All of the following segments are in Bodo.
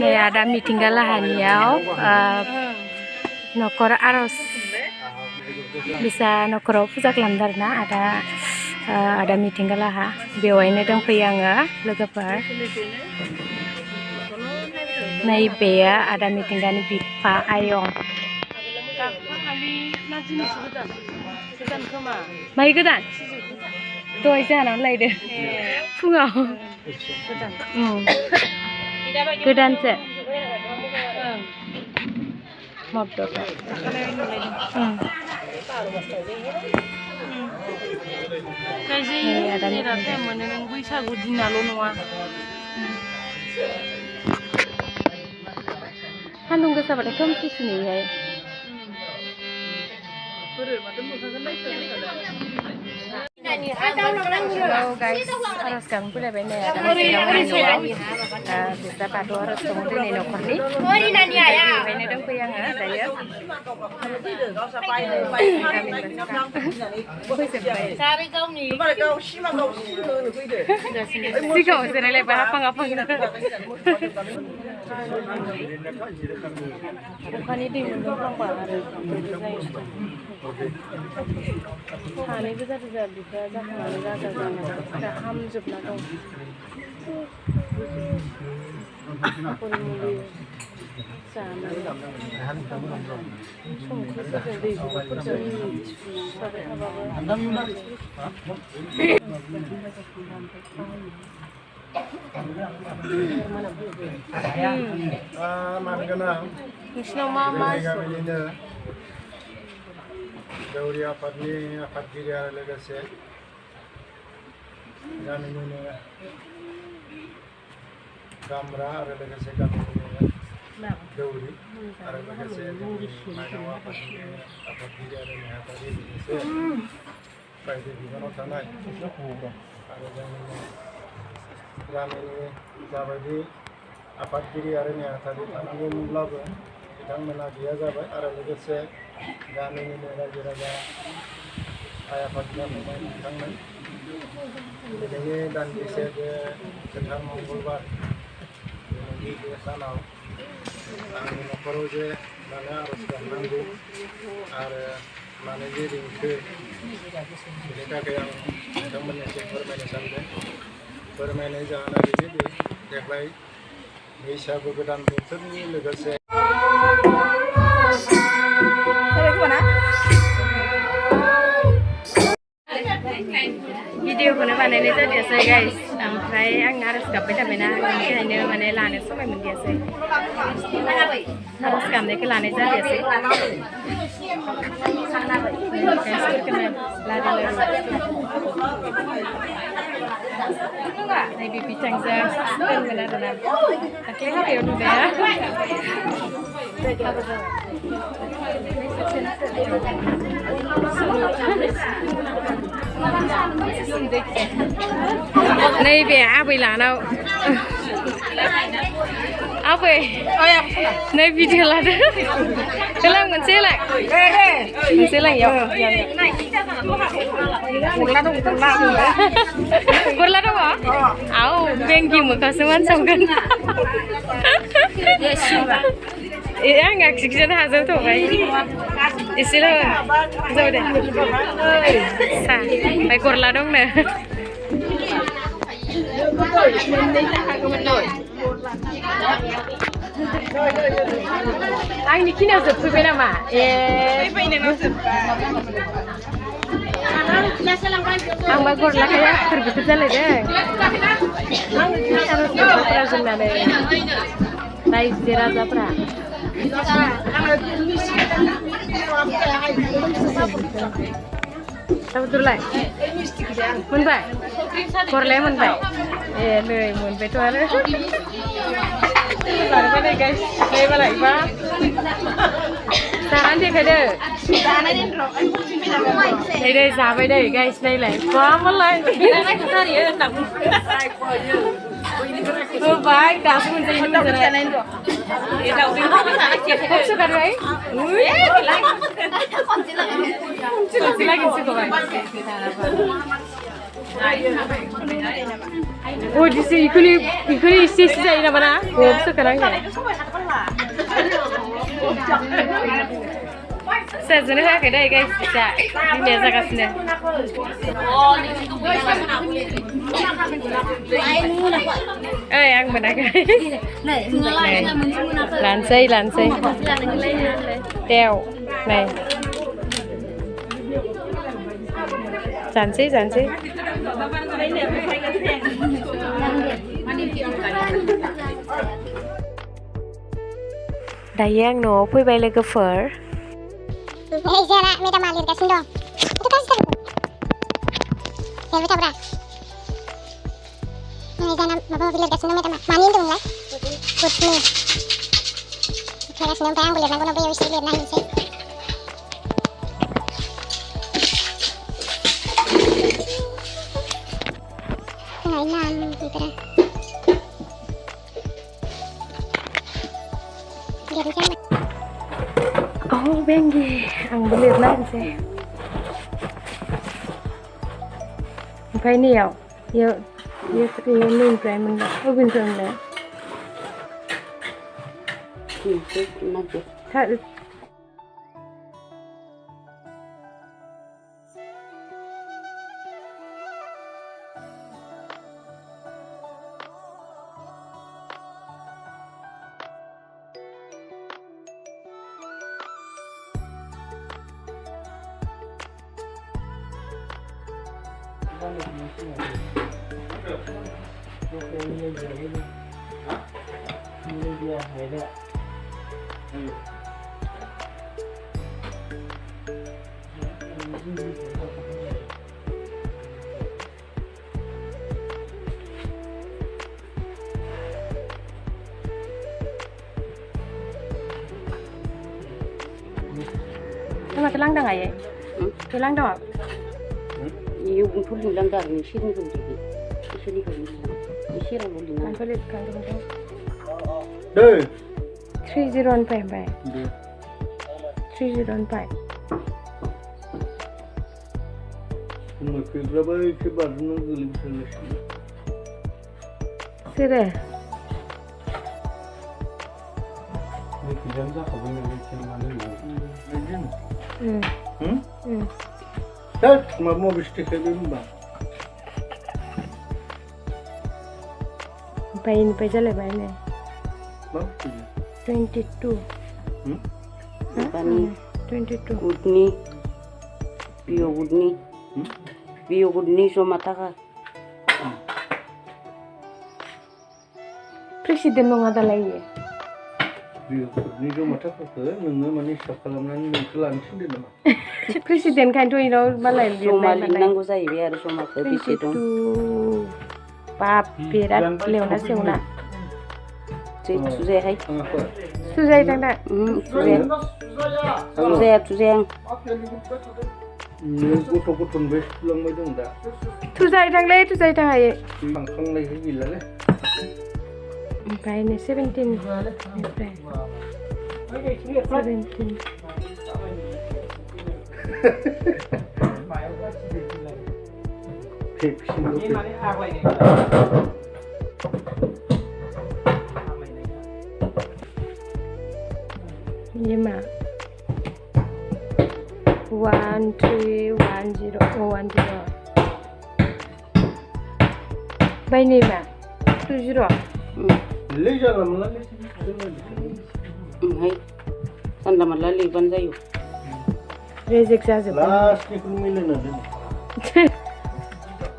नै आदा मिथिंगा लाहानियाव न'खर आर'ज बिसा न'खराव फुजा खालामदों आरोना आदा मिथिंगा लाहा बेवहायनो दंफैयो आङो लोगोफोर नै बेयो आदा मिथिंगानि बिफा आयं माइ गोदान दहाय जाहानाव लायदो फुङाव गोदानसो बैसागु दिनाल' नङा सान्दुं गोसाबाथाय खोमसिसो नुयोहाय Hello guys, harus kamu pula benda ya. Bisa padu harus kamu tu neno kali. Benda dong puyang ada ya. Cari kau ni. Si kau sendiri lepas apa? Bukan ini untuk orang Hani bisa bisa hamzubna dong. Aku mulai sama. Dauri afadgiri आरो लोगोसे गामिनिनो गामरा आरो लोगोसे गामिनिनो दौरि आरो लोगोसे माइनाव आफादगिरि आरो नेहाथारि लोगोसे बायदि बिबानाव थानाय आरो जोंनि गामिनि जाबायदि आफादगिरि आरो नेहाथारि थानांगौमोनब्लाबो बिथांमोना गैया जाबाय आरो लोगोसे गामिनिनो रायजो राजा आइ आफादगिरि बिथांमोन दिनैनि दान्दिसे बे गोथार मंगलबार दिनैनि बे सानाव आंनि न'खराव जे मानो आर'ज गाबनांगौ आरो मानो जे रिंखो बेनि थाखाय आं बिथांमोननिसिम फोरमायनो सानदों फोरमायनाय जाहोना बेनोदि देग्लाय बैसागु गोदान बोथोरनि लोगोसे भिडिअखौनो बानायनाय जादियासै गाइस ओमफ्राय आं आर'ज गाबबाय थाबायना बेनिखायनो माने लानो समाय मोनदियासै आर'ज गाबनायखौ लानाय जादियासै नैबे बिथांजों सासपेन्डमोन आरोना दाख्लै हाबायाव नुबाय नैबे आबै लानाव आबै नै भिडिअ लादो होलां मोनसे होलां मोनसे होलां इयाव गरला दङ औ बेंगि मोखांसो मानसावगोन आं आगसिखिजानो हाजोबथ'बाय एसेल' जाबाय दे सा ओमफ्राय गरला दंनो आंनि खिनियाव जोबफैबाय नामा आंबा गरलाखाय आखुर बिखुर जालायदों आर'ज गाबग्राफोरा जोंनानै रायजो राजाफ्रा Abdullah, मोनबाय गरलाया मोनबाय नै मोनबायथ' आरो जाबाय गाइस नै बालायबा जानानै देखायदो नै दै जाबाय दै गाइस नायलाय बा मालाय होबाय दासो मोनजायो मोनजानाय खनसे गारबाय खनसे लागिनोसै खबाय Oh, di sini ikuni isi saya nama na. Oh, sekarang ya. Saya jenis apa kedai guys? Bisa. Ini saya kasih. Yang mana guys? Lansai. Teo. Này. Jansi. Dayang no, fैबाय लोगोफोर. Zara, medam lihat dong. Itu kan sudah. Ya betul betul. Ini Zara, bapak lihat kasih dong medam. Manin dong lah. Putih. Kira senang perang boleh nanggung nabi wisi lihat nangis sih. Nainan gitu. Jadi sama. Oh, Bengi, ang bulir na sih. Phải nhiều, yêu mình phải mình ở bình thường đấy. Thật. Nhưng mà cái lăng đằng ấy, cái lăng đỏ. Iyo untuk bilang dah ni sini pun jadi, sini pun ni sini pun ni. Anh có liệt càng được không? Đây. 3015 bay. 3015. Mà cái ra bay cái bản nó gửi lên sân. Sire. Cái dân ra khỏi bên này trên mà nó Đấy, mà mua bít cái bên bà. Bay ra lại bay này. Bác 22. Bani 22. Udni, bio Udni so mata ka. Presiden mau ngata lagi. Bio Udni so mata ka ke, nunggu manis sakalan nungkelan sini nama. Presiden kan tu ino malai lihat So malin nang ko sa biar so mata bisi dong. Papirat leona seuna. Suzai hai. Suzai tang dah. Suzai. Gotong bes pulang mai dong dah. Suzai tang leh. Bangkang lagi gila leh. Bay ni 17. 17. Nhưng mà 1310 Bay ni mà 20 Lấy ra làm lắm. Hai. Sanda malali ban zayo. Reject saja. Last ni pun milen ada.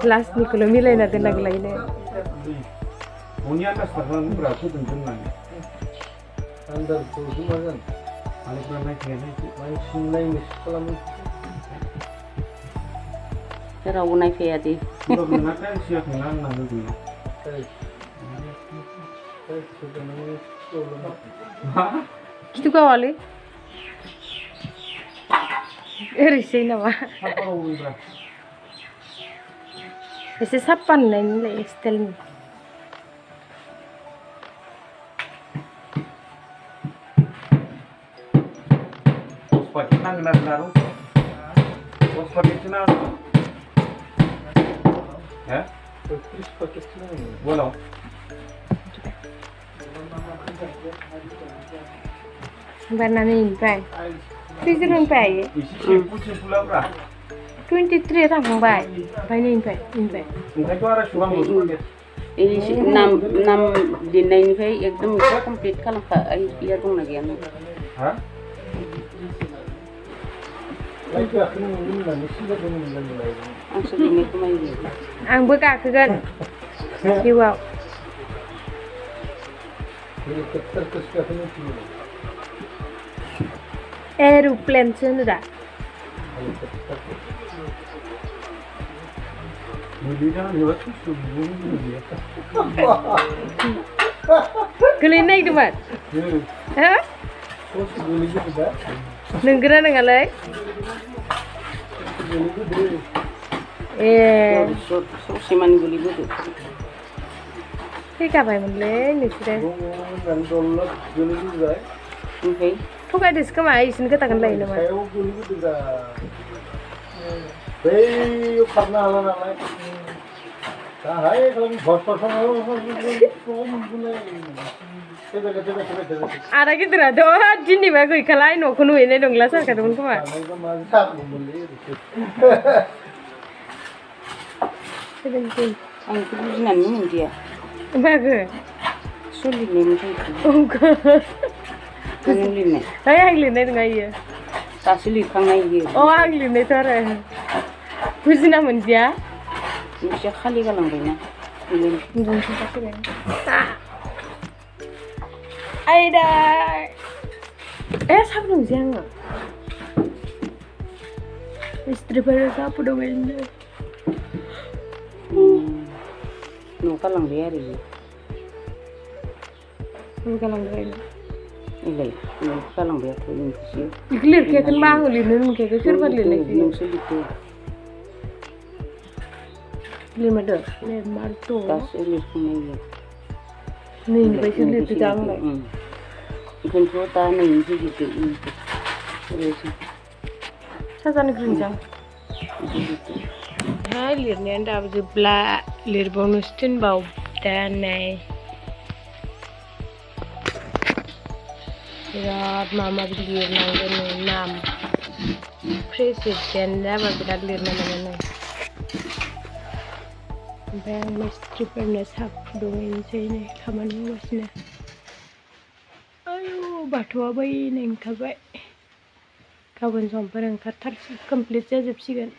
Last ni kalau milai nanti lagi ni. Punya atas pasangan berapa tentu nanti. Anda tu semua kan. Alik naik ni, main sinai misalam. Tera unai feati. Kalau nak kan siap menang nanti. Kitu kawali. Risai nama. Ese sapan ni le estel ni. Ha? 30 paketini mi? Bueno. बारनानैनिफ्राय खैजोननिफ्राय एसे सेम्पु सेम्पुलाब्रा 23 थांखांबाय ओमफ्राय नैनिफ्राय ओंखायनोथ' आरो सुगां मोनबाय नाम लिरनायनिफ्राय एकदम एसे कमप्लिट खालामखा इयार दंना गैया नों हा लाइक गाखोनो मोनगोन होननानै सिगां मोनलाय आंसो लिरनायखौ नायो आंबो गाखोगोन जिउआव हेलिकप्टारखौसो गाखोनो थिनो एर'प्लेनसो होनो दा गोलैनो नागिरदोंमोन हो नोंगोना नङालै ए ससे मानि गोलैबोदो फैखाबायमोनलै नोंसोरो ओमफ्राय थगायदोसो खोमा इसोरनि खोथाखौनो लायो नामा खारनो हाला नालाय दाहाय आदा गिदिराथ' दिनैबा गैखाला न'खौ नुहैनाय नंला सानखादोंमोन खोमा आं बेखौ बुजिनानै मोनदिया मागो सोलिनायनिफ्राय नों लिरनाय ओइ आं लिरनाय नङा इयो दासो लिरखांनाय इयो आं लिरनायथ' आरो बुजिना मोनदिया एसे खालि गालांबायना आयदा साहा फुदुंसै आङो मिस्ट्रिफोरा साहा फुदुंबायनो न'आव गालांबाय आरो इयो गालांबाय इलाय न'आव गालांबायाथ' नोंखौसो बेखौ लिरखायाखै मा आङो लिरनो मोनखायाखै सोरबा लिरनायखौ नोंसो लिरदो लिरमारदो लिरमारथ' दासो लिरखांनाय इयो नैनिफ्रायसो लिरदो आंलाय ओंखायनोथ' दा नैनिफ्राय लिरदो साजानिख्रुइनोसै आं लिरनायानो दाबो जोबला लिरबावनोसो थिनबावदानै बिराद माबि लिरनांगौ नै नाम प्रेसिडेन्ट जाबा बिराद लिरनो मोनो नै ओमफ्राय आं मिस्ट्रिफोरनो साहा फुदुंहैनोसै नै खामानि मावगासिनो आयु बाथौआ बैनो ओंखारबाय गाबोन समफोर ओंखारथारसै कमप्लिट जाजोबसिगोन